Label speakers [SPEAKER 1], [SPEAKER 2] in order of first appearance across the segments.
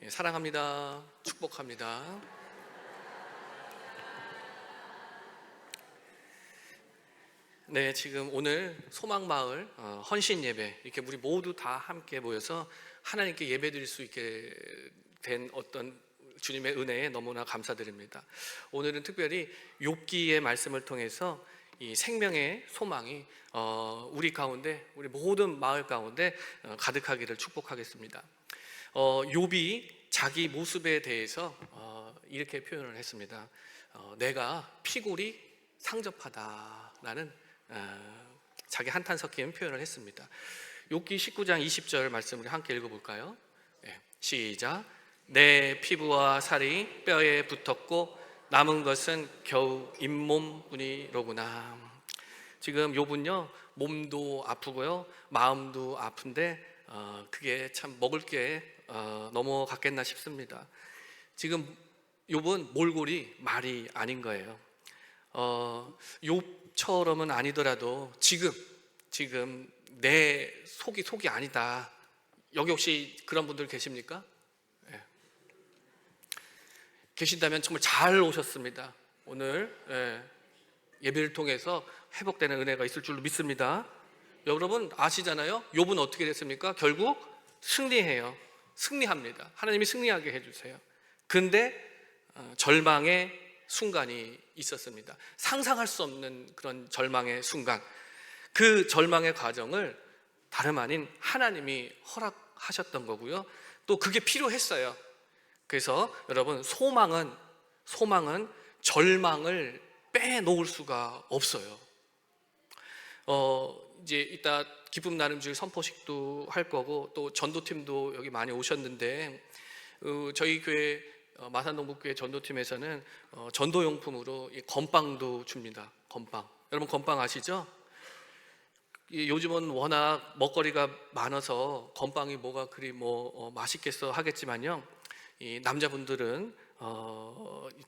[SPEAKER 1] 사랑합니다. 축복합니다. 네, 지금 오늘 소망마을 헌신 예배 이렇게 우리 모두 다 함께 모여서 하나님께 예배드릴 수 있게 된 어떤 주님의 은혜에 너무나 감사드립니다. 오늘은 특별히 욥기의 말씀을 통해서 이 생명의 소망이 우리 가운데, 우리 모든 마을 가운데 가득하기를 축복하겠습니다. 욥이 자기 모습에 대해서 이렇게 표현을 했습니다. 내가 피골이 상접하다라는 자기 한탄 섞인 표현을 했습니다. 욥기 19장 20절 말씀 우리 함께 읽어볼까요? 네, 시작. 내 피부와 살이 뼈에 붙었고 남은 것은 겨우 잇몸뿐이로구나. 지금 욥은요, 몸도 아프고요, 마음도 아픈데 그게 참 먹을 게 넘어갔겠나 싶습니다. 지금 욥은 몰골이 말이 아닌 거예요. 욥처럼은 아니더라도 지금 내 속이 아니다. 여기 혹시 그런 분들 계십니까? 네. 계신다면 정말 잘 오셨습니다. 오늘 예배를 통해서 회복되는 은혜가 있을 줄로 믿습니다. 여러분 아시잖아요. 욥은 어떻게 됐습니까? 결국 승리합니다. 하나님이 승리하게 해주세요. 근데 절망의 순간이 있었습니다. 상상할 수 없는 그런 절망의 순간, 그 절망의 과정을 다름 아닌 하나님이 허락하셨던 거고요, 또 그게 필요했어요. 그래서 여러분, 소망은 절망을 빼놓을 수가 없어요. 이제 이따 기쁨 나눔 주일 선포식도 할 거고, 또 전도팀도 여기 많이 오셨는데, 저희 교회 마산동북교회 전도팀에서는 전도용품으로 이 건빵도 줍니다. 건빵. 여러분 건빵 아시죠? 요즘은 워낙 먹거리가 많아서 건빵이 뭐가 그리 맛있겠어 하겠지만요, 이 남자분들은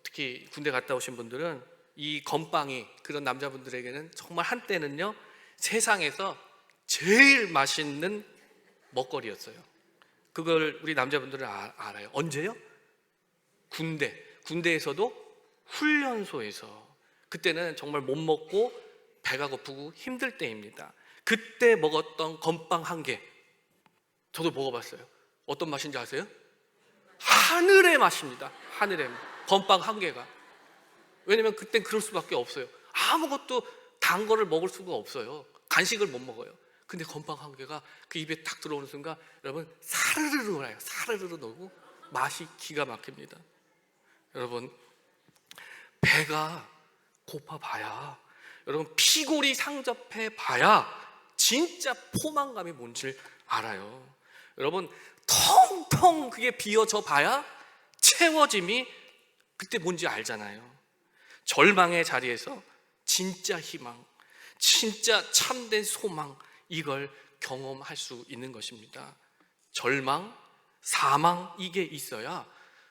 [SPEAKER 1] 특히 군대 갔다 오신 분들은 이 건빵이 그런 남자분들에게는 정말 한때는요, 세상에서 제일 맛있는 먹거리였어요. 그걸 우리 남자분들은 알아요. 언제요? 군대에서도 훈련소에서. 그때는 정말 못 먹고 배가 고프고 힘들 때입니다. 그때 먹었던 건빵 한 개, 저도 먹어봤어요. 어떤 맛인지 아세요? 하늘의 맛입니다. 하늘의 맛. 건빵 한 개가. 왜냐면 그땐 그럴 수밖에 없어요. 아무것도 단 거를 먹을 수가 없어요. 간식을 못 먹어요. 근데 건빵 한 개가 그 입에 딱 들어오는 순간 여러분 사르르르 나요. 사르르르 녹고 맛이 기가 막힙니다. 여러분, 배가 고파봐야, 여러분 피골이 상접해봐야 진짜 포만감이 뭔지 알아요. 여러분, 텅텅 그게 비어져 봐야 채워짐이 그때 뭔지 알잖아요. 절망의 자리에서 진짜 희망, 진짜 참된 소망, 이걸 경험할 수 있는 것입니다. 절망, 사망, 이게 있어야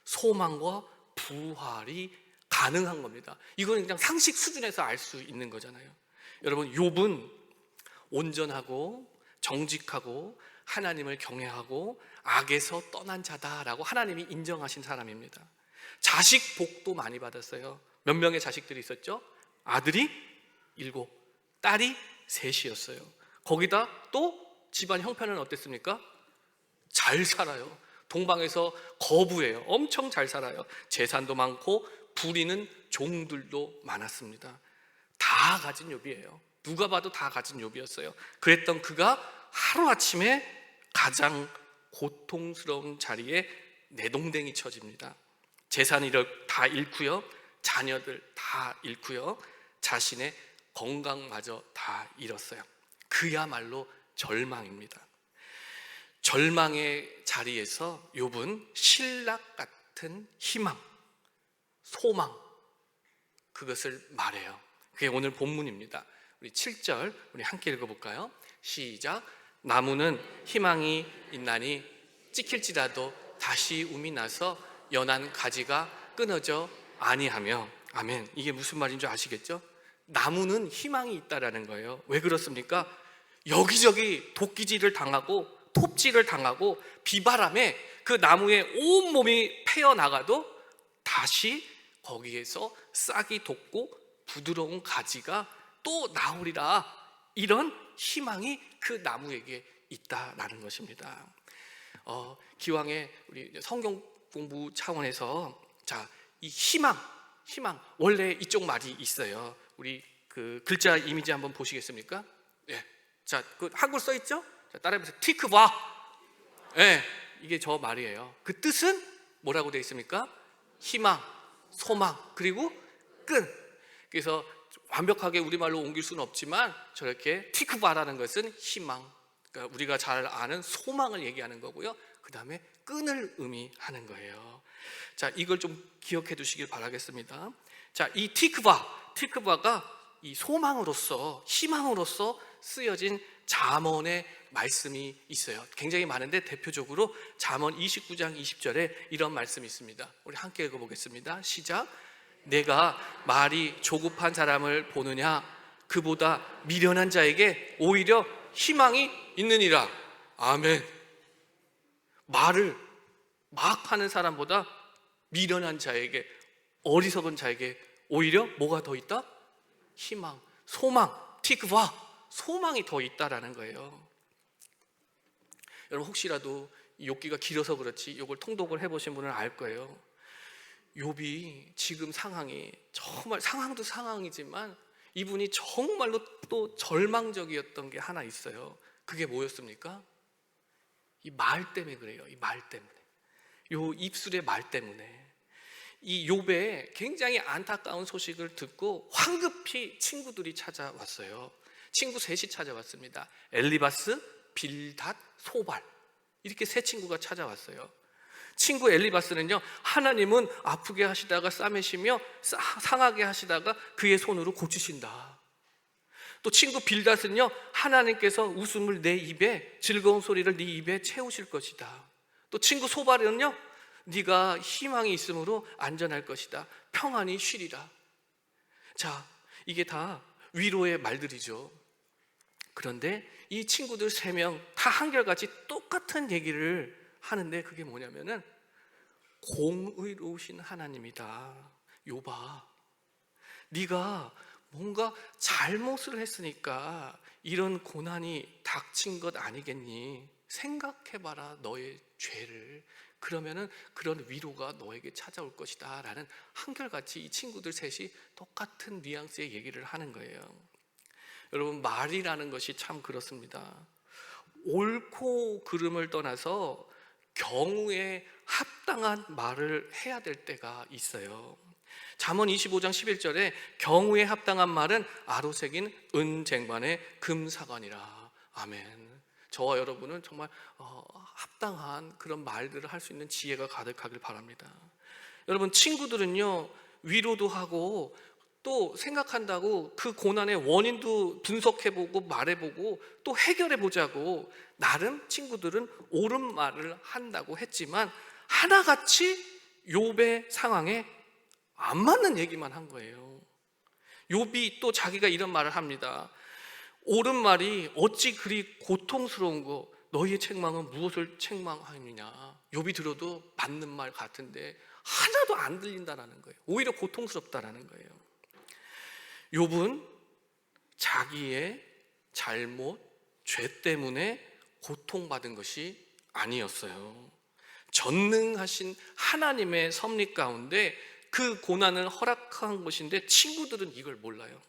[SPEAKER 1] 소망과 부활이 가능한 겁니다. 이거는 그냥 상식 수준에서 알 수 있는 거잖아요. 여러분, 욥은 온전하고 정직하고 하나님을 경외하고 악에서 떠난 자다라고 하나님이 인정하신 사람입니다. 자식 복도 많이 받았어요. 몇 명의 자식들이 있었죠? 아들이 7, 딸이 3이었어요. 거기다 또 집안 형편은 어땠습니까? 잘 살아요. 동방에서 거부예요. 엄청 잘 살아요. 재산도 많고 부리는 종들도 많았습니다. 다 가진 욥이에요. 누가 봐도 다 가진 욥이었어요. 그랬던 그가 하루아침에 가장 고통스러운 자리에 내동댕이 쳐집니다. 재산을 다 잃고요, 자녀들 다 잃고요, 자신의 건강마저 다 잃었어요. 그야말로 절망입니다. 절망의 자리에서 욥은 신락 같은 희망, 소망, 그것을 말해요. 그게 오늘 본문입니다. 우리 7절 우리 함께 읽어볼까요? 시작. 나무는 희망이 있나니 찍힐지라도 다시 움이 나서 연한 가지가 끊어져 아니하며. 아멘. 이게 무슨 말인 줄 아시겠죠? 나무는 희망이 있다라는 거예요. 왜 그렇습니까? 여기저기 도끼질을 당하고 톱질을 당하고 비바람에 그 나무의 온몸이 패어나가도 다시 거기에서 싹이 돋고 부드러운 가지가 또 나오리라, 이런 희망이 그 나무에게 있다라는 것입니다. 기왕에 우리 성경 공부 차원에서 이 희망 원래 이쪽 말이 있어요. 우리 그 글자 이미지 한번 보시겠습니까? 예. 그 한글 써 있죠? 따라해보세요. 티크바. 예. 이게 저 말이에요. 그 뜻은 뭐라고 되어 있습니까? 희망, 소망, 그리고 끈. 그래서 완벽하게 우리말로 옮길 수는 없지만 저렇게 티크바라는 것은 희망, 그러니까 우리가 잘 아는 소망을 얘기하는 거고요. 그 다음에 끈을 의미하는 거예요. 이걸 좀 기억해 두시길 바라겠습니다. 이 티크바가 이 소망으로서, 희망으로서 쓰여진 잠언의 말씀이 있어요. 굉장히 많은데 대표적으로 잠언 29장 20절에 이런 말씀이 있습니다. 우리 함께 읽어보겠습니다. 시작. 내가 말이 조급한 사람을 보느냐, 그보다 미련한 자에게 오히려 희망이 있느니라. 아멘. 말을 막 하는 사람보다 미련한 자에게, 어리석은 자에게 오히려 뭐가 더 있다? 희망, 소망, 티크바, 소망이 더 있다라는 거예요. 여러분 혹시라도 욥기가 길어서 그렇지 이걸 통독을 해보신 분은 알 거예요. 욥이 지금 상황이 정말, 상황도 상황이지만 이분이 정말로 또 절망적이었던 게 하나 있어요. 그게 뭐였습니까? 이 말 때문에 그래요. 이 말 때문에, 요 입술의 말 때문에. 이 욥의 굉장히 안타까운 소식을 듣고 황급히 친구들이 찾아왔어요. 친구 셋이 찾아왔습니다. 엘리바스, 빌닷, 소발, 이렇게 세 친구가 찾아왔어요. 친구 엘리바스는요, 하나님은 아프게 하시다가 싸매시며 상하게 하시다가 그의 손으로 고치신다. 또 친구 빌닷은요, 하나님께서 웃음을 내 입에, 즐거운 소리를 네 입에 채우실 것이다. 또 친구 소발은요, 네가 희망이 있으므로 안전할 것이다. 평안히 쉬리라. 이게 다 위로의 말들이죠. 그런데 이 친구들 세 명 다 한결같이 똑같은 얘기를 하는데 그게 뭐냐면은 공의로우신 하나님이다. 욥아, 네가 뭔가 잘못을 했으니까 이런 고난이 닥친 것 아니겠니? 생각해봐라, 너의 죄를. 그러면은 그런 위로가 너에게 찾아올 것이다 라는, 한결같이 이 친구들 셋이 똑같은 뉘앙스의 얘기를 하는 거예요. 여러분, 말이라는 것이 참 그렇습니다. 옳고 그름을 떠나서 경우에 합당한 말을 해야 될 때가 있어요. 잠언 25장 11절에 경우에 합당한 말은 아로새긴 은쟁반의 금사관이라. 아멘. 저와 여러분은 정말 합당한 그런 말들을 할 수 있는 지혜가 가득하길 바랍니다. 여러분, 친구들은요, 위로도 하고 또 생각한다고 그 고난의 원인도 분석해보고 말해보고 또 해결해보자고 나름 친구들은 옳은 말을 한다고 했지만 하나같이 욥의 상황에 안 맞는 얘기만 한 거예요. 욥이 또 자기가 이런 말을 합니다. 옳은 말이 어찌 그리 고통스러운 거, 너희의 책망은 무엇을 책망하느냐. 욥이 들어도 맞는 말 같은데 하나도 안 들린다라는 거예요. 오히려 고통스럽다라는 거예요. 욥은 자기의 잘못, 죄 때문에 고통받은 것이 아니었어요. 전능하신 하나님의 섭리 가운데 그 고난을 허락한 것인데 친구들은 이걸 몰라요.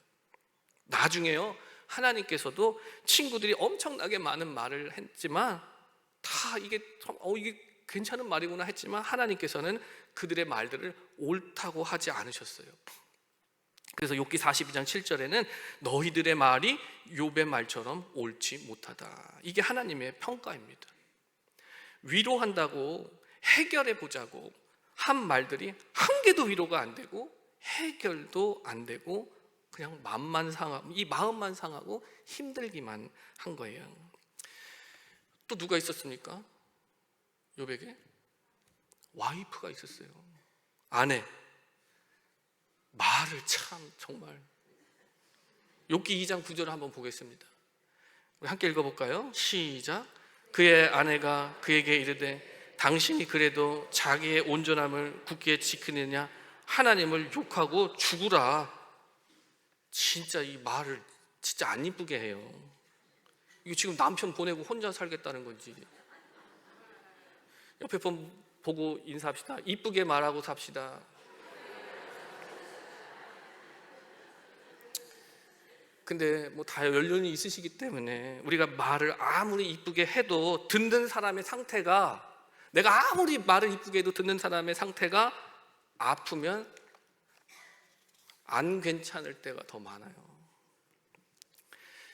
[SPEAKER 1] 나중에요, 하나님께서도 친구들이 엄청나게 많은 말을 했지만 다 이게 괜찮은 말이구나 했지만 하나님께서는 그들의 말들을 옳다고 하지 않으셨어요. 그래서 욥기 42장 7절에는 너희들의 말이 욥의 말처럼 옳지 못하다. 이게 하나님의 평가입니다. 위로한다고 해결해 보자고 한 말들이 한 개도 위로가 안 되고 해결도 안 되고 그냥 마음만 상하고, 이 마음만 상하고 힘들기만 한 거예요. 또 누가 있었습니까? 욥에게 와이프가 있었어요. 아내. 말을 참 정말. 욥기 2장 9절을 한번 보겠습니다. 우리 함께 읽어볼까요? 시작. 그의 아내가 그에게 이르되 당신이 그래도 자기의 온전함을 굳게 지키느냐 하나님을 욕하고 죽으라. 진짜 이 말을 진짜 안 이쁘게 해요. 이거 지금 남편 보내고 혼자 살겠다는 건지. 옆에 분 보고 인사합시다. 이쁘게 말하고 삽시다. 근데 뭐 다 연륜이 있으시기 때문에 우리가 말을 아무리 이쁘게 해도 듣는 사람의 상태가, 내가 아무리 말을 이쁘게 해도 듣는 사람의 상태가 아프면 안 괜찮을 때가 더 많아요.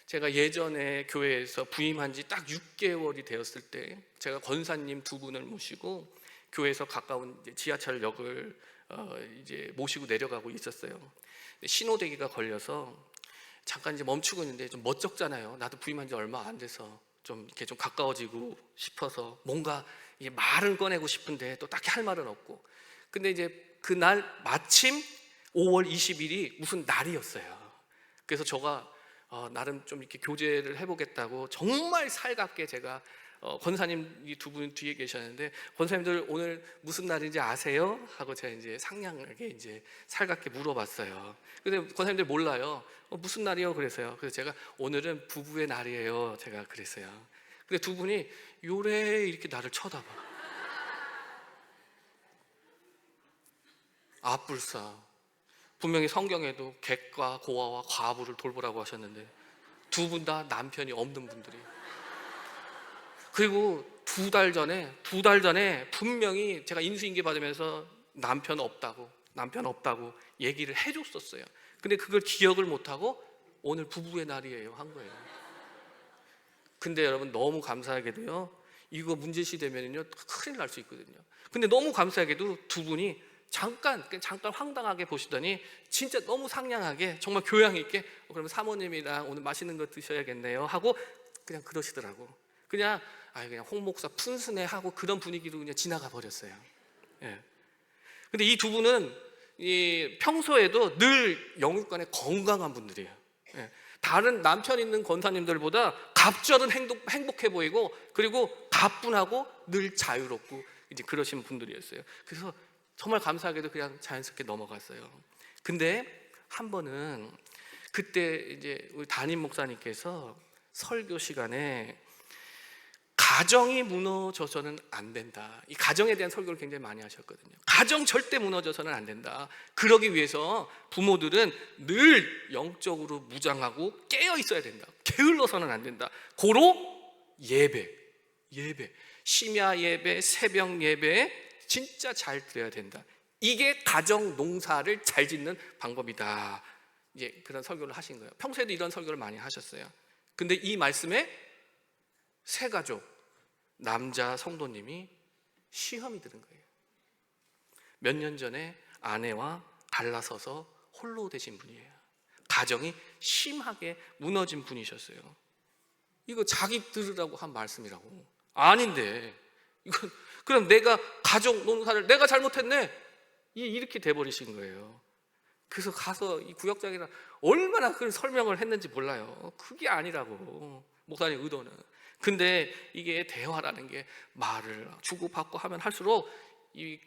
[SPEAKER 1] 제가 예전에 교회에서 부임한 지 딱 6개월이 되었을 때 제가 권사님 2분을 모시고 교회에서 가까운 지하철역을 이제 모시고 내려가고 있었어요. 신호대기가 걸려서 잠깐 이제 멈추고 있는데 좀 멋쩍잖아요. 나도 부임한 지 얼마 안 돼서 좀 이렇게 좀 가까워지고 싶어서 뭔가 이게 말은 꺼내고 싶은데 또 딱히 할 말은 없고. 근데 이제 그날 마침 5월 20일이 무슨 날이었어요. 그래서 제가 나름 좀 이렇게 교제를 해보겠다고 정말 살갑게 제가 권사님 이 2분 뒤에 계셨는데, 권사님들 오늘 무슨 날인지 아세요? 하고 제가 이제 상냥하게 이제 살갑게 물어봤어요. 근데 권사님들 몰라요. 무슨 날이요? 그래서요. 그래서 제가 오늘은 부부의 날이에요. 제가 그랬어요. 근데 2분이 요래 이렇게 나를 쳐다봐. 아뿔싸. 분명히 성경에도 객과 고아와 과부를 돌보라고 하셨는데 2분 다 남편이 없는 분들이. 그리고 2달 전에 분명히 제가 인수인계 받으면서 남편 없다고 얘기를 해줬었어요. 근데 그걸 기억을 못하고 오늘 부부의 날이에요 한 거예요. 근데 여러분 너무 감사하게도요, 이거 문제시 되면요 큰일 날 수 있거든요. 근데 너무 감사하게도 2분이 잠깐 황당하게 보시더니 진짜 너무 상냥하게 정말 교양 있게 그러면 사모님이랑 오늘 맛있는 거 드셔야겠네요 하고 그냥 그러시더라고. 그냥 홍 목사 푼순해 하고 그런 분위기로 그냥 지나가 버렸어요. 예. 근데 이 2분은 평소에도 늘 영육간에 건강한 분들이에요. 예. 다른 남편 있는 권사님들보다 갑절은 행복해 보이고 그리고 가뿐하고 늘 자유롭고 이제 그러신 분들이었어요. 그래서 정말 감사하게도 그냥 자연스럽게 넘어갔어요. 근데 한 번은 그때 이제 우리 담임 목사님께서 설교 시간에 가정이 무너져서는 안 된다. 이 가정에 대한 설교를 굉장히 많이 하셨거든요. 가정 절대 무너져서는 안 된다. 그러기 위해서 부모들은 늘 영적으로 무장하고 깨어 있어야 된다. 게을러서는 안 된다. 고로 예배, 심야 예배, 새벽 예배 진짜 잘 드려야 된다. 이게 가정 농사를 잘 짓는 방법이다. 이제 그런 설교를 하신 거예요. 평소에도 이런 설교를 많이 하셨어요. 근데 이 말씀에 세 가족 남자 성도님이 시험이 들은 거예요. 몇 년 전에 아내와 갈라서서 홀로 되신 분이에요. 가정이 심하게 무너진 분이셨어요. 이거 자기 들으라고 한 말씀이라고. 아닌데 이건 그럼 내가 가족 농사를 내가 잘못했네 이렇게 돼버리신 거예요. 그래서 가서 이 구역장이랑 얼마나 그 설명을 했는지 몰라요. 그게 아니라고 목사님 의도는. 근데 이게 대화라는 게 말을 주고받고 하면 할수록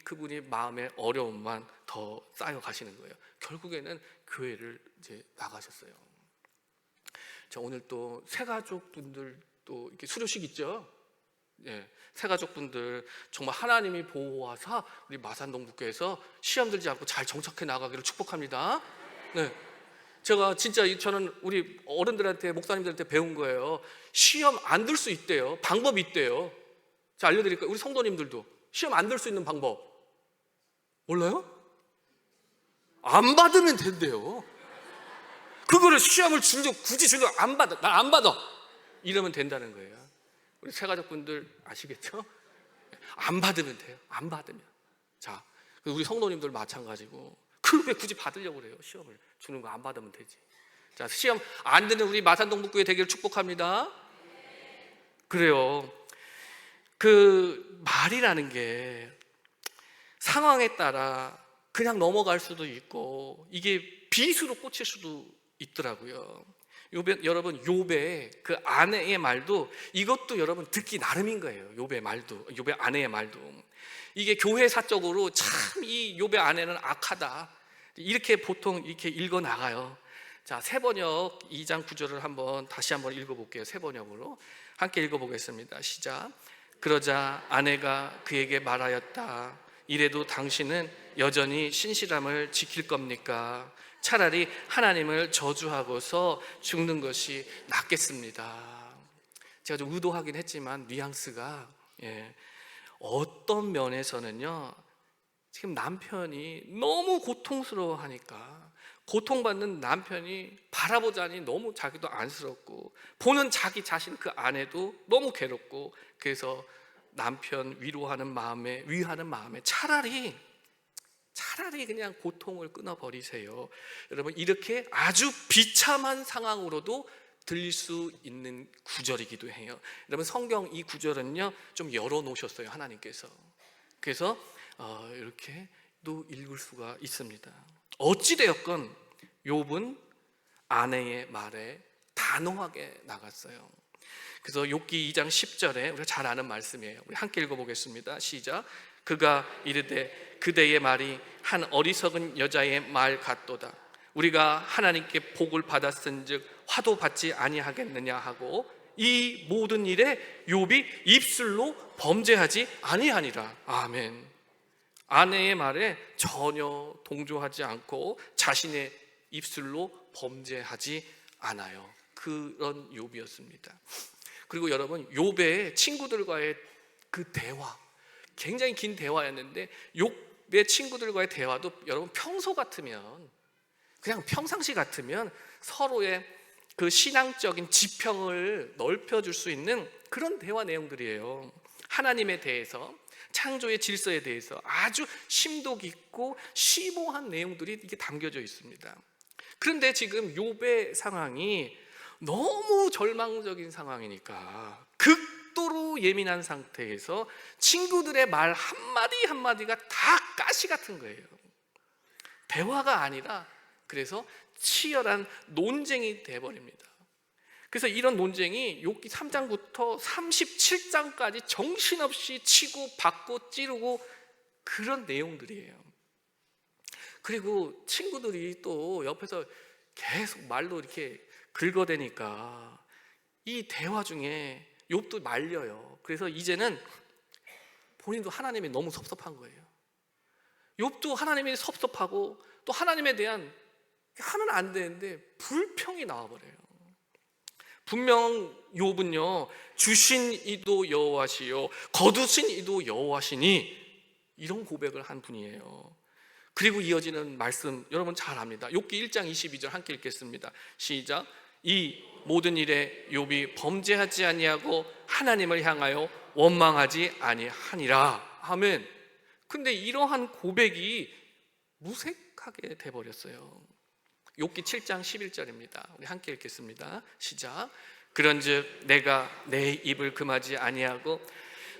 [SPEAKER 1] 그분이 마음의 어려움만 더 쌓여 가시는 거예요. 결국에는 교회를 이제 나가셨어요. 자, 오늘 또 새가족분들 또 이렇게 수료식 있죠? 예, 새가족분들 정말 하나님이 보호하사 우리 마산동북교에서 시험 들지 않고 잘 정착해 나가기를 축복합니다. 네. 제가 진짜 저는 우리 어른들한테 목사님들한테 배운 거예요. 시험 안 들 수 있대요. 방법이 있대요. 제가 알려드릴까요? 우리 성도님들도 시험 안 들 수 있는 방법 몰라요? 안 받으면 된대요. 그거를 시험을 굳이 주려 안 받아. 난 안 받아. 이러면 된다는 거예요. 우리 새가족분들 아시겠죠? 안 받으면 돼요. 안 받으면. 자, 우리 성도님들 마찬가지고. 그걸 왜 굳이 받으려고 그래요? 시험을 주는 거 안 받으면 되지. 자, 시험 안 되는 우리 마산동북교회 되기를 축복합니다. 그래요. 그 말이라는 게 상황에 따라 그냥 넘어갈 수도 있고 이게 빗으로 꽂힐 수도 있더라고요. 여러분 욥의 그 아내의 말도 이것도 여러분 듣기 나름인 거예요. 욥의 말도, 욥의 아내의 말도. 이게 교회사적으로 참 이 욥의 아내는 악하다, 이렇게 보통 이렇게 읽어 나가요. 자, 세번역 2장 9절을 다시 한번 읽어볼게요. 세번역으로 함께 읽어보겠습니다. 시작. 그러자 아내가 그에게 말하였다. 이래도 당신은 여전히 신실함을 지킬 겁니까? 차라리 하나님을 저주하고서 죽는 것이 낫겠습니다. 제가 좀 의도하긴 했지만 뉘앙스가, 어떤 면에서는요, 지금 남편이 너무 고통스러워하니까, 고통받는 남편이 바라보자니 너무 자기도 안쓰럽고, 보는 자기 자신 그 아내도 너무 괴롭고, 그래서 남편 위하는 마음에 차라리 그냥 고통을 끊어버리세요. 여러분, 이렇게 아주 비참한 상황으로도 들릴 수 있는 구절이기도 해요. 여러분, 성경 이 구절은요 좀 열어놓으셨어요, 하나님께서. 그래서 이렇게도 읽을 수가 있습니다. 어찌되었건 욥은 아내의 말에 단호하게 나갔어요. 그래서 욥기 2장 10절에 우리가 잘 아는 말씀이에요. 우리 함께 읽어보겠습니다. 시작. 그가 이르되 그대의 말이 한 어리석은 여자의 말 같도다. 우리가 하나님께 복을 받았은즉 화도 받지 아니하겠느냐 하고 이 모든 일에 욥이 입술로 범죄하지 아니하니라. 아멘. 아내의 말에 전혀 동조하지 않고 자신의 입술로 범죄하지 않아요. 그런 욥이었습니다. 그리고 여러분, 욥의 친구들과의 그 대화, 굉장히 긴 대화였는데 욥의 친구들과의 대화도 여러분 평소 같으면, 그냥 평상시 같으면 서로의 그 신앙적인 지평을 넓혀줄 수 있는 그런 대화 내용들이에요. 하나님에 대해서, 창조의 질서에 대해서 아주 심도 깊고 심오한 내용들이 이렇게 담겨져 있습니다. 그런데 지금 욥의 상황이 너무 절망적인 상황이니까, 극도로 예민한 상태에서 친구들의 말 한마디 한마디가 다 가시 같은 거예요. 대화가 아니라 그래서 치열한 논쟁이 돼버립니다. 그래서 이런 논쟁이 욥기 3장부터 37장까지 정신없이 치고 받고 찌르고 그런 내용들이에요. 그리고 친구들이 또 옆에서 계속 말로 이렇게 긁어대니까 이 대화 중에 욥도 말려요. 그래서 이제는 본인도 하나님이 너무 섭섭한 거예요. 욥도 하나님이 섭섭하고 또 하나님에 대한, 하면 안 되는데 불평이 나와버려요. 분명 욥은요, 주신 이도 여호와시요 거두신 이도 여호와시니, 이런 고백을 한 분이에요. 그리고 이어지는 말씀 여러분 잘 압니다. 욥기 1장 22절 함께 읽겠습니다. 시작. 이 모든 일에 욥이 범죄하지 아니하고 하나님을 향하여 원망하지 아니하니라. 아멘. 근데 이러한 고백이 무색하게 돼버렸어요. 욥기 7장 11절입니다. 우리 함께 읽겠습니다. 시작. 그런즉 내가 내 입을 금하지 아니하고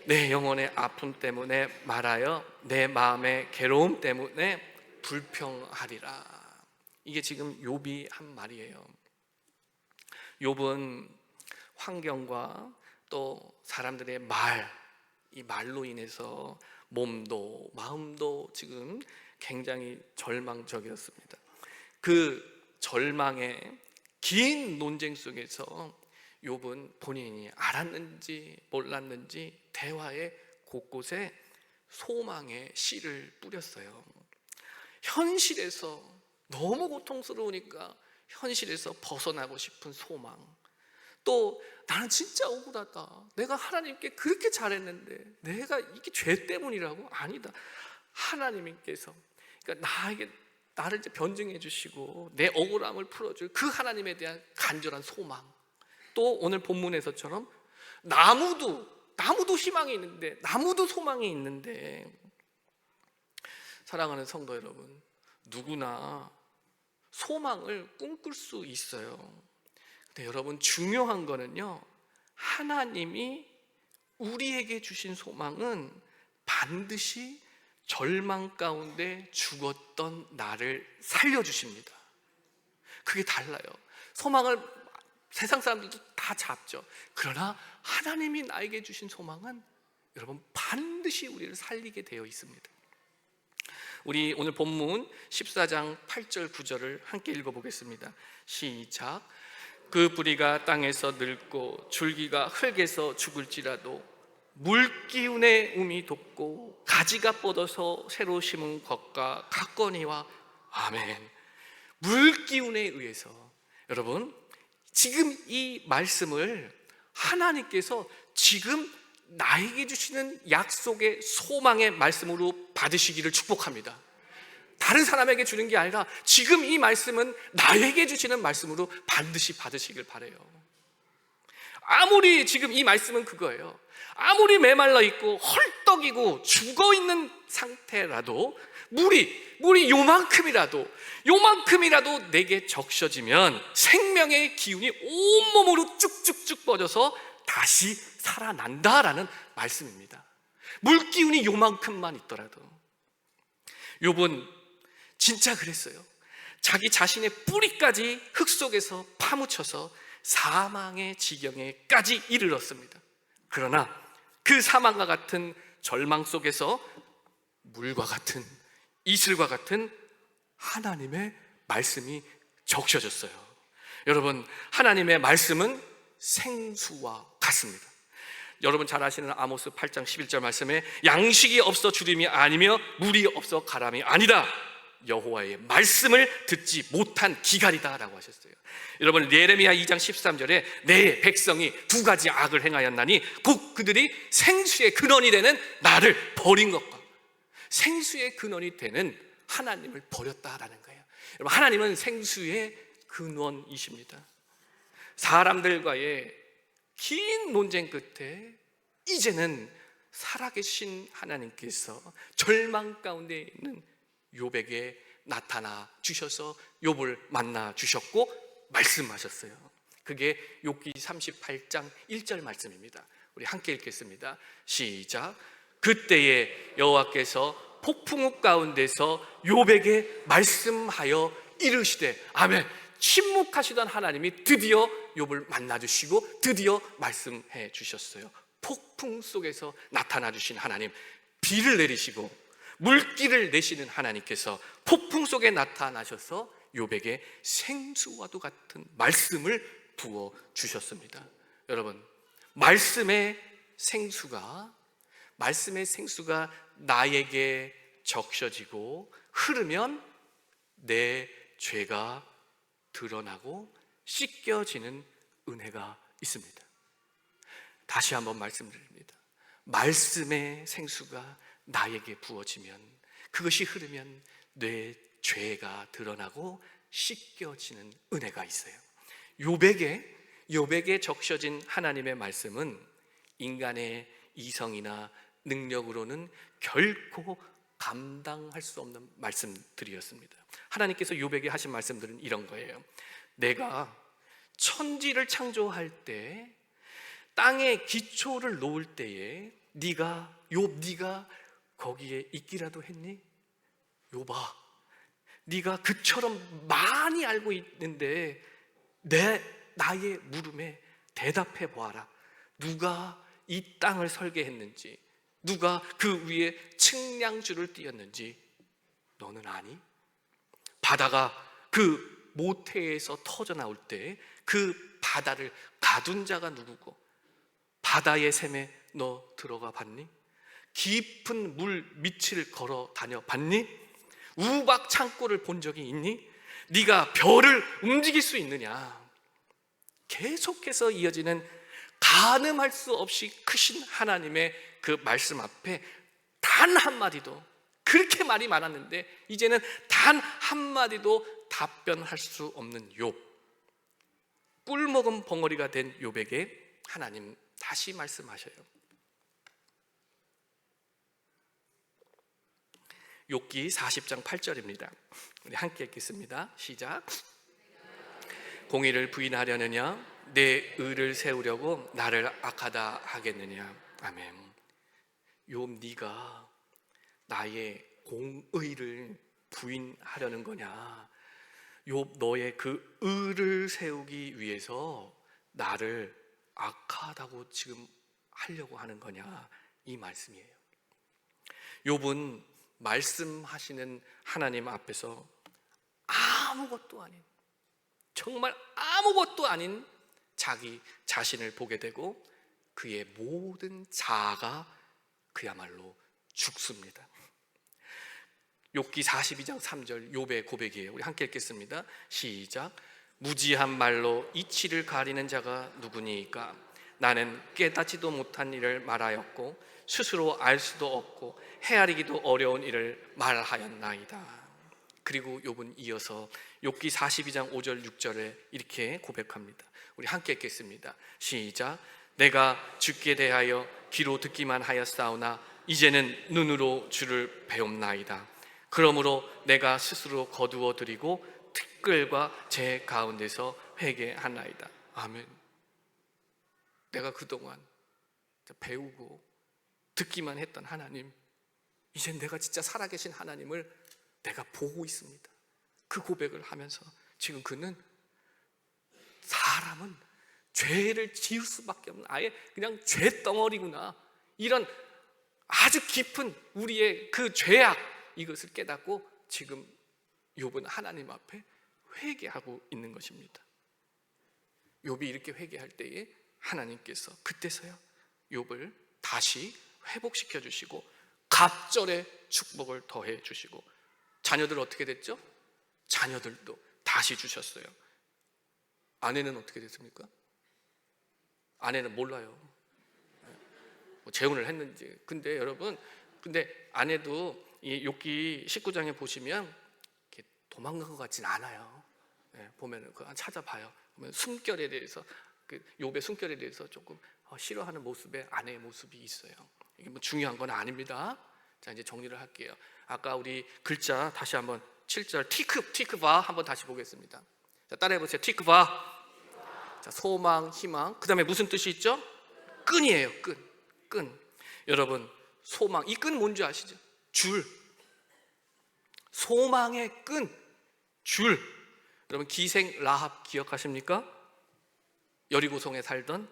[SPEAKER 1] 내 영혼의 아픔 때문에 말하여 내 마음의 괴로움 때문에 불평하리라. 이게 지금 욥이 한 말이에요. 욥은 환경과 또 사람들의 이 말로 인해서 몸도 마음도 지금 굉장히 절망적이었습니다. 그 절망의 긴 논쟁 속에서 욥은 본인이 알았는지 몰랐는지 대화의 곳곳에 소망의 씨를 뿌렸어요. 현실에서 너무 고통스러우니까 현실에서 벗어나고 싶은 소망, 또 나는 진짜 억울하다, 내가 하나님께 그렇게 잘했는데 내가 이게 죄 때문이라고? 아니다, 하나님께서 그러니까 나를 이제 변증해 주시고 내 억울함을 풀어줄 그 하나님에 대한 간절한 소망, 또 오늘 본문에서처럼 나무도 희망이 있는데, 나무도 소망이 있는데, 사랑하는 성도 여러분, 누구나 소망을 꿈꿀 수 있어요. 근데 여러분, 중요한 거는요, 하나님이 우리에게 주신 소망은 반드시 절망 가운데 죽었던 나를 살려주십니다. 그게 달라요. 소망을 세상 사람들도 다 잡죠. 그러나 하나님이 나에게 주신 소망은 여러분 반드시 우리를 살리게 되어 있습니다. 우리 오늘 본문 14장 8절 9절을 함께 읽어보겠습니다. 시작. 그 뿌리가 땅에서 늙고 줄기가 흙에서 죽을지라도 물기운의 음이 돋고 가지가 뻗어서 새로 심은 것과 같거니와. 아멘. 물기운에 의해서, 여러분 지금 이 말씀을 하나님께서 지금 나에게 주시는 약속의 소망의 말씀으로 받으시기를 축복합니다. 다른 사람에게 주는 게 아니라 지금 이 말씀은 나에게 주시는 말씀으로 반드시 받으시길 바라요. 아무리 지금 이 말씀은 그거예요. 아무리 메말라 있고 헐떡이고 죽어있는 상태라도 물이 요만큼이라도 내게 적셔지면 생명의 기운이 온몸으로 쭉쭉쭉 뻗어서 다시 살아난다라는 말씀입니다. 물기운이 요만큼만 있더라도. 욥은 진짜 그랬어요. 자기 자신의 뿌리까지 흙 속에서 파묻혀서 사망의 지경에까지 이르렀습니다. 그러나 그 사망과 같은 절망 속에서 물과 같은, 이슬과 같은 하나님의 말씀이 적셔졌어요. 여러분, 하나님의 말씀은 생수와 같습니다. 여러분 잘 아시는 아모스 8장 11절 말씀에 양식이 없어 주림이 아니며 물이 없어 가람이 아니다. 여호와의 말씀을 듣지 못한 기갈이다 라고 하셨어요. 여러분 예레미야 2장 13절에 내 백성이 두 가지 악을 행하였나니 곧 그들이 생수의 근원이 되는 나를 버린 것과 생수의 근원이 되는 하나님을 버렸다라는 거예요. 여러분 하나님은 생수의 근원이십니다. 사람들과의 긴 논쟁 끝에 이제는 살아계신 하나님께서 절망 가운데 있는 욥에게 나타나 주셔서 욥을 만나 주셨고 말씀하셨어요. 그게 욥기 38장 1절 말씀입니다. 우리 함께 읽겠습니다. 시작. 그때에 여호와께서 폭풍우 가운데서 욥에게 말씀하여 이르시되. 아멘. 침묵하시던 하나님이 드디어 욥을 만나 주시고 드디어 말씀해 주셨어요. 폭풍 속에서 나타나 주신 하나님, 비를 내리시고 물기를 내시는 하나님께서 폭풍 속에 나타나셔서 욥에게 생수와도 같은 말씀을 부어 주셨습니다. 여러분, 말씀의 생수가 나에게 적셔지고 흐르면 내 죄가 드러나고 씻겨지는 은혜가 있습니다. 다시 한번 말씀드립니다. 말씀의 생수가 나에게 부어지면, 그것이 흐르면 내 죄가 드러나고 씻겨지는 은혜가 있어요. 욥에게 적셔진 하나님의 말씀은 인간의 이성이나 능력으로는 결코 감당할 수 없는 말씀들이었습니다. 하나님께서 욥에게 하신 말씀들은 이런 거예요. 내가 천지를 창조할 때 땅에 기초를 놓을 때에 네가 거기에 있기라도 했니? 욥아, 네가 그처럼 많이 알고 있는데 나의 물음에 대답해 보아라. 누가 이 땅을 설계했는지, 누가 그 위에 측량줄을 띄었는지 너는 아니? 바다가 그 모태에서 터져 나올 때 그 바다를 가둔 자가 누구고, 바다의 샘에 너 들어가 봤니? 깊은 물 밑을 걸어 다녀 봤니? 우박 창고를 본 적이 있니? 네가 별을 움직일 수 있느냐? 계속해서 이어지는 가늠할 수 없이 크신 하나님의 그 말씀 앞에 단 한마디도, 그렇게 말이 많았는데 이제는 단 한마디도 답변할 수 없는 욥, 꿀먹은 벙어리가 된 욥에게 하나님 다시 말씀하셔요. 욥기 40장 8절입니다. 우리 함께 읽겠습니다. 시작. 공의를 부인하려느냐? 내 의를 세우려고 나를 악하다 하겠느냐? 아멘. 욥, 네가 나의 공의를 부인하려는 거냐? 욥, 너의 그 의를 세우기 위해서 나를 악하다고 지금 하려고 하는 거냐, 이 말씀이에요. 욥은 말씀하시는 하나님 앞에서 아무것도 아닌, 정말 아무것도 아닌 자기 자신을 보게 되고 그의 모든 자아가 그야말로 죽습니다. 욥기 42장 3절 욥의 고백이에요. 우리 함께 읽겠습니다. 시작. 무지한 말로 이치를 가리는 자가 누구니까? 나는 깨닫지도 못한 일을 말하였고 스스로 알 수도 없고 헤아리기도 어려운 일을 말하였나이다. 그리고 욥은 이어서 욥기 42장 5절 6절에 이렇게 고백합니다. 우리 함께 읽겠습니다. 시작. 내가 주께 대하여 귀로 듣기만 하였사오나 이제는 눈으로 주를 배움나이다. 그러므로 내가 스스로 거두어 드리고 티끌과 제 가운데서 회개하나이다. 아멘. 내가 그동안 배우고 듣기만 했던 하나님, 이젠 내가 진짜 살아계신 하나님을 내가 보고 있습니다. 그 고백을 하면서 지금 그는 사람은 죄를 지을 수밖에 없는 아예 그냥 죄덩어리구나, 이런 아주 깊은 우리의 그 죄악, 이것을 깨닫고 지금 욥은 하나님 앞에 회개하고 있는 것입니다. 욥이 이렇게 회개할 때에 하나님께서 그때서야 욥을 다시 회복시켜 주시고 갑절의 축복을 더해 주시고, 자녀들 어떻게 됐죠? 자녀들도 다시 주셨어요. 아내는 어떻게 됐습니까? 아내는 몰라요. 뭐 재혼을 했는지. 근데 여러분, 근데 아내도 이 욥기 19장에 보시면 이렇게 도망간 것 같진 않아요. 보면은 그거 찾아봐요. 보면 숨결에 대해서, 그 욥의 숨결에 대해서 조금 싫어하는 모습에 아내의 모습이 있어요. 이게 뭐 중요한 건 아닙니다. 자, 이제 정리를 할게요. 아까 우리 글자 다시 한번 7절 티크바 한번 다시 보겠습니다. 자, 따라해 보세요. 티크바. 자, 소망, 희망. 그 다음에 무슨 뜻이 있죠? 끈이에요. 끈. 여러분, 소망, 이 끈 뭔지 아시죠? 줄. 소망의 끈, 줄. 여러분, 기생 라합 기억하십니까? 여리고성에 살던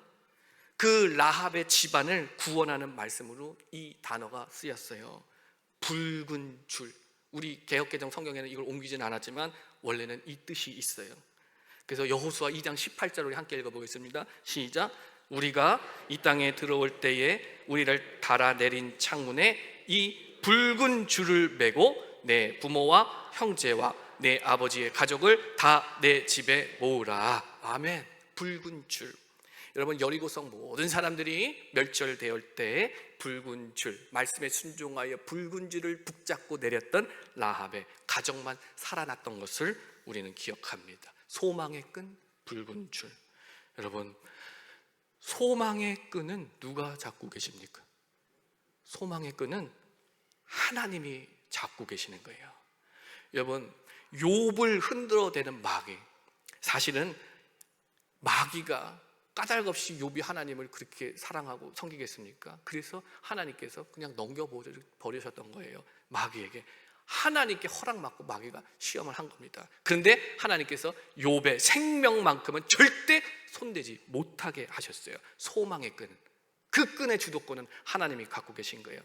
[SPEAKER 1] 그 라합의 집안을 구원하는 말씀으로 이 단어가 쓰였어요. 붉은 줄. 우리 개역개정 성경에는 이걸 옮기지는 않았지만 원래는 이 뜻이 있어요. 그래서 여호수아 2장 18절 우리 함께 읽어보겠습니다. 시작. 우리가 이 땅에 들어올 때에 우리를 달아내린 창문에 이 붉은 줄을 메고 내 부모와 형제와 내 아버지의 가족을 다 내 집에 모으라. 아멘. 붉은 줄. 여러분, 여리고성 모든 사람들이 멸절되었을 때 붉은 줄, 말씀에 순종하여 붉은 줄을 붙잡고 내렸던 라합의 가정만 살아났던 것을 우리는 기억합니다. 소망의 끈, 붉은 줄. 여러분, 소망의 끈은 누가 잡고 계십니까? 소망의 끈은 하나님이 잡고 계시는 거예요. 여러분, 욥을 흔들어대는 마귀, 사실은 마귀가 까닭없이 욥이 하나님을 그렇게 사랑하고 섬기겠습니까? 그래서 하나님께서 그냥 넘겨버리셨던 거예요. 마귀에게. 하나님께 허락받고 마귀가 시험을 한 겁니다. 그런데 하나님께서 욥의 생명만큼은 절대 손대지 못하게 하셨어요. 소망의 끈, 그 끈의 주도권은 하나님이 갖고 계신 거예요.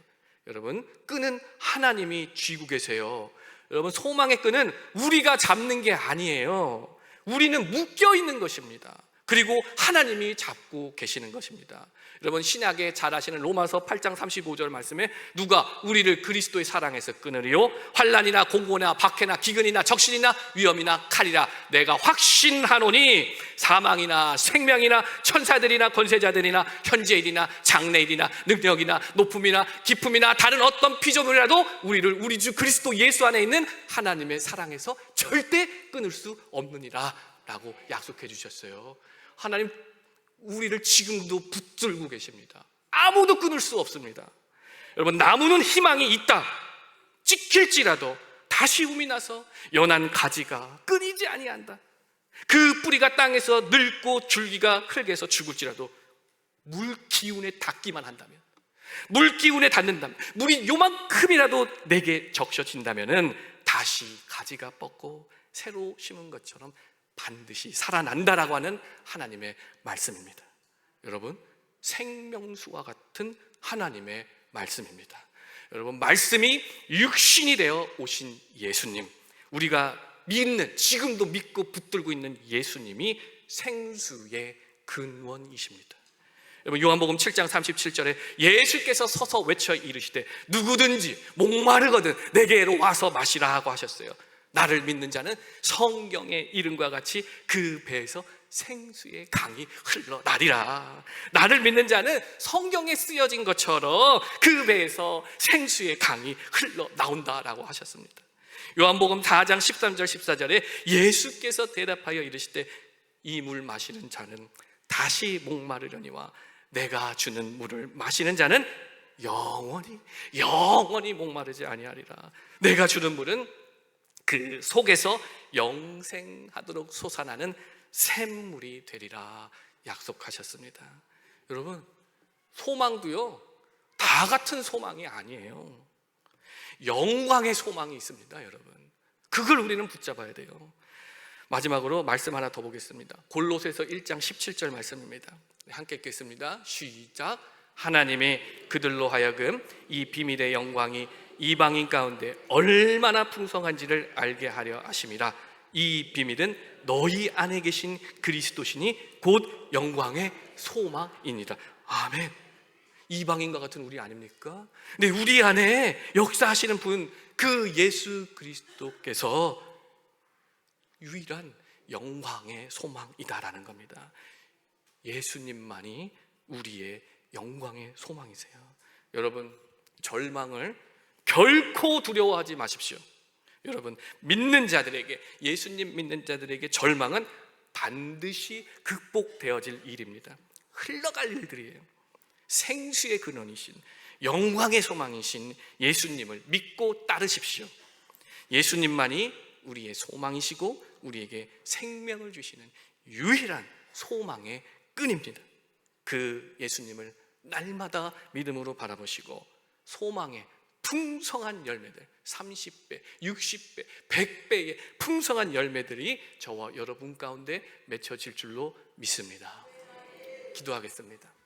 [SPEAKER 1] 여러분, 끈은 하나님이 쥐고 계세요. 여러분, 소망의 끈은 우리가 잡는 게 아니에요. 우리는 묶여 있는 것입니다. 그리고 하나님이 잡고 계시는 것입니다. 여러분, 신약에 잘 아시는 로마서 8장 35절 말씀에 누가 우리를 그리스도의 사랑에서 끊으리요? 환난이나 공고나 박해나 기근이나 적신이나 위험이나 칼이라 내가 확신하노니 사망이나 생명이나 천사들이나 권세자들이나 현재일이나 장래일이나 능력이나 높음이나 깊음이나 다른 어떤 피조물이라도 우리를 우리 주 그리스도 예수 안에 있는 하나님의 사랑에서 절대 끊을 수 없느니라 라고 약속해 주셨어요. 하나님 우리를 지금도 붙들고 계십니다. 아무도 끊을 수 없습니다. 여러분, 나무는 희망이 있다. 찍힐지라도 다시 움이 나서 연한 가지가 끊이지 아니한다. 그 뿌리가 땅에서 늙고 줄기가 흙에서 죽을지라도 물 기운에 닿기만 한다면, 물 기운에 닿는다면, 물이 요만큼이라도 내게 적셔진다면 다시 가지가 뻗고 새로 심은 것처럼 반드시 살아난다라고 하는 하나님의 말씀입니다. 여러분, 생명수와 같은 하나님의 말씀입니다. 여러분, 말씀이 육신이 되어 오신 예수님, 우리가 믿는, 지금도 믿고 붙들고 있는 예수님이 생수의 근원이십니다. 여러분, 요한복음 7장 37절에 예수께서 서서 외쳐 이르시되 누구든지 목마르거든 내게로 와서 마시라 하고 하셨어요. 나를 믿는 자는 성경의 이름과 같이 그 배에서 생수의 강이 흘러나리라. 나를 믿는 자는 성경에 쓰여진 것처럼 그 배에서 생수의 강이 흘러나온다라고 하셨습니다. 요한복음 4장 13절 14절에 예수께서 대답하여 이르시되 이 물 마시는 자는 다시 목마르려니와 내가 주는 물을 마시는 자는 영원히 목마르지 아니하리라. 내가 주는 물은 그 속에서 영생하도록 솟아나는 샘물이 되리라 약속하셨습니다. 여러분, 소망도요 다 같은 소망이 아니에요. 영광의 소망이 있습니다. 여러분, 그걸 우리는 붙잡아야 돼요. 마지막으로 말씀 하나 더 보겠습니다. 골로새서 1장 17절 말씀입니다. 함께 읽겠습니다. 시작. 하나님이 그들로 하여금 이 비밀의 영광이 이방인 가운데 얼마나 풍성한지를 알게 하려 하심이라. 이 비밀은 너희 안에 계신 그리스도시니 곧 영광의 소망이니라. 아멘. 이방인과 같은 우리 아닙니까? 근데 우리 안에 역사하시는 분, 그 예수 그리스도께서 유일한 영광의 소망이다라는 겁니다. 예수님만이 우리의 영광의 소망이세요. 여러분, 절망을 결코 두려워하지 마십시오. 여러분, 믿는 자들에게, 예수님 믿는 자들에게 절망은 반드시 극복되어질 일입니다. 흘러갈 일들이에요. 생수의 근원이신, 영광의 소망이신 예수님을 믿고 따르십시오. 예수님만이 우리의 소망이시고 우리에게 생명을 주시는 유일한 소망의 끈입니다. 그 예수님을 날마다 믿음으로 바라보시고 소망의 풍성한 열매들, 30배, 60배, 100배의 풍성한 열매들이 저와 여러분 가운데 맺혀질 줄로 믿습니다. 기도하겠습니다.